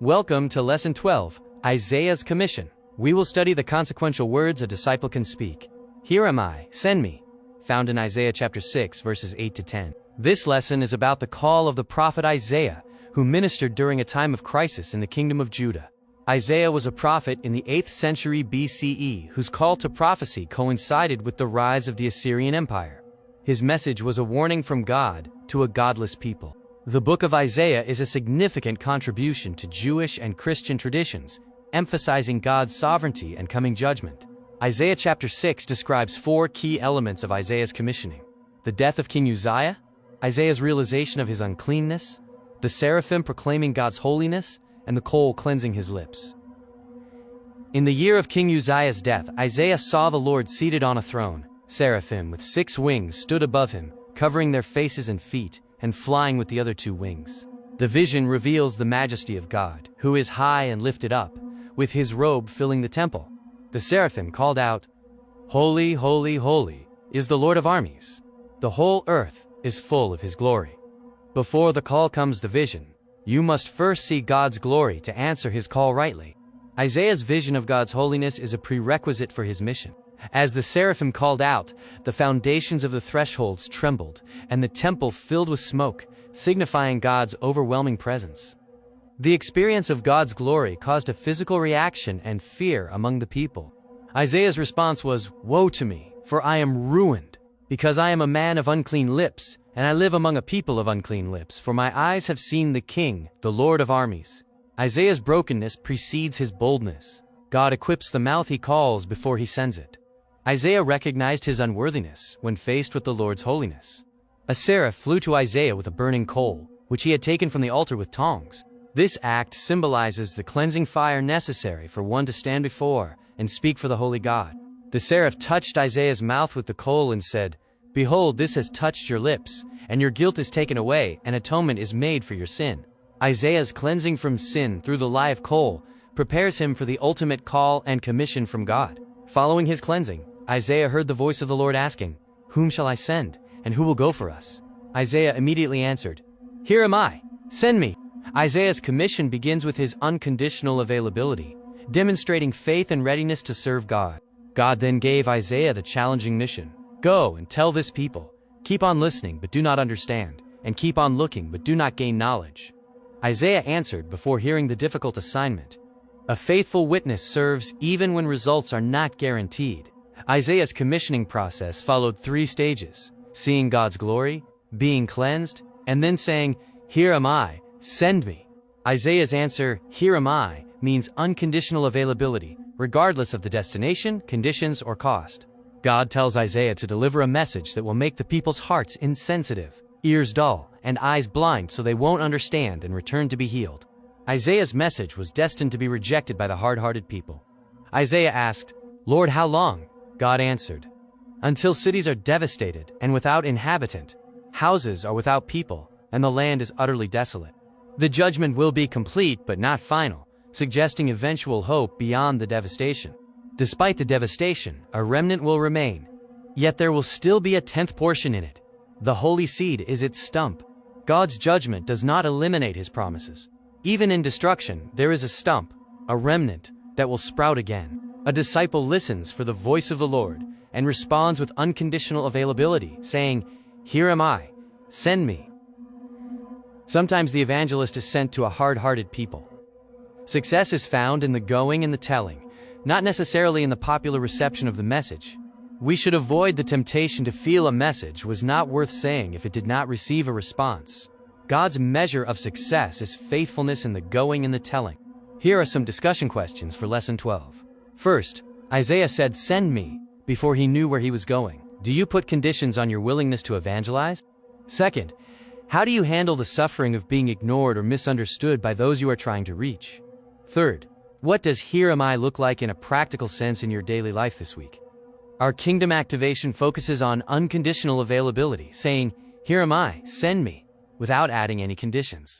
Welcome to Lesson 12, Isaiah's Commission. We will study the consequential words a disciple can speak. Here am I, send me, found in Isaiah chapter 6, verses 8 to 10. This lesson is about the call of the prophet Isaiah, who ministered during a time of crisis in the kingdom of Judah. Isaiah was a prophet in the 8th century BCE whose call to prophecy coincided with the rise of the Assyrian Empire. His message was a warning from God to a godless people. The book of Isaiah is a significant contribution to Jewish and Christian traditions, emphasizing God's sovereignty and coming judgment. Isaiah chapter 6 describes 4 key elements of Isaiah's commissioning: the death of King Uzziah, Isaiah's realization of his uncleanness, the seraphim proclaiming God's holiness, and the coal cleansing his lips. In the year of King Uzziah's death, Isaiah saw the Lord seated on a throne. Seraphim with 6 wings stood above him, covering their faces and feet, and flying with the other 2 wings. The vision reveals the majesty of God, who is high and lifted up, with his robe filling the temple. The seraphim called out, "Holy, holy, holy is the Lord of armies. The whole earth is full of his glory." Before the call comes the vision. You must first see God's glory to answer his call rightly. Isaiah's vision of God's holiness is a prerequisite for his mission. As the seraphim called out, the foundations of the thresholds trembled, and the temple filled with smoke, signifying God's overwhelming presence. The experience of God's glory caused a physical reaction and fear among the people. Isaiah's response was, "Woe to me, for I am ruined, because I am a man of unclean lips, and I live among a people of unclean lips, for my eyes have seen the King, the Lord of armies." Isaiah's brokenness precedes his boldness. God equips the mouth he calls before he sends it. Isaiah recognized his unworthiness when faced with the Lord's holiness. A seraph flew to Isaiah with a burning coal, which he had taken from the altar with tongs. This act symbolizes the cleansing fire necessary for one to stand before and speak for the holy God. The seraph touched Isaiah's mouth with the coal and said, "Behold, this has touched your lips, and your guilt is taken away, and atonement is made for your sin." Isaiah's cleansing from sin through the live coal prepares him for the ultimate call and commission from God. Following his cleansing, Isaiah heard the voice of the Lord asking, "Whom shall I send, and who will go for us?" Isaiah immediately answered, "Here am I, send me." Isaiah's commission begins with his unconditional availability, demonstrating faith and readiness to serve God. God then gave Isaiah the challenging mission: "Go and tell this people, keep on listening but do not understand, and keep on looking but do not gain knowledge." Isaiah answered before hearing the difficult assignment. A faithful witness serves even when results are not guaranteed. Isaiah's commissioning process followed 3 stages: seeing God's glory, being cleansed, and then saying, "Here am I, send me." Isaiah's answer, "Here am I," means unconditional availability, regardless of the destination, conditions, or cost. God tells Isaiah to deliver a message that will make the people's hearts insensitive, ears dull, and eyes blind so they won't understand and return to be healed. Isaiah's message was destined to be rejected by the hard-hearted people. Isaiah asked, "Lord, how long?" God answered, "Until cities are devastated and without inhabitant, houses are without people, and the land is utterly desolate." The judgment will be complete but not final, suggesting eventual hope beyond the devastation. Despite the devastation, a remnant will remain, yet there will still be a 10th portion in it. The holy seed is its stump. God's judgment does not eliminate his promises. Even in destruction, there is a stump, a remnant, that will sprout again. A disciple listens for the voice of the Lord and responds with unconditional availability, saying, "Here am I, send me." Sometimes the evangelist is sent to a hard-hearted people. Success is found in the going and the telling, not necessarily in the popular reception of the message. We should avoid the temptation to feel a message was not worth saying if it did not receive a response. God's measure of success is faithfulness in the going and the telling. Here are some discussion questions for Lesson 12. First, Isaiah said, "Send me," before he knew where he was going. Do you put conditions on your willingness to evangelize? Second, how do you handle the suffering of being ignored or misunderstood by those you are trying to reach? Third, what does "Here am I" look like in a practical sense in your daily life this week? Our kingdom activation focuses on unconditional availability, saying, "Here am I, send me," without adding any conditions.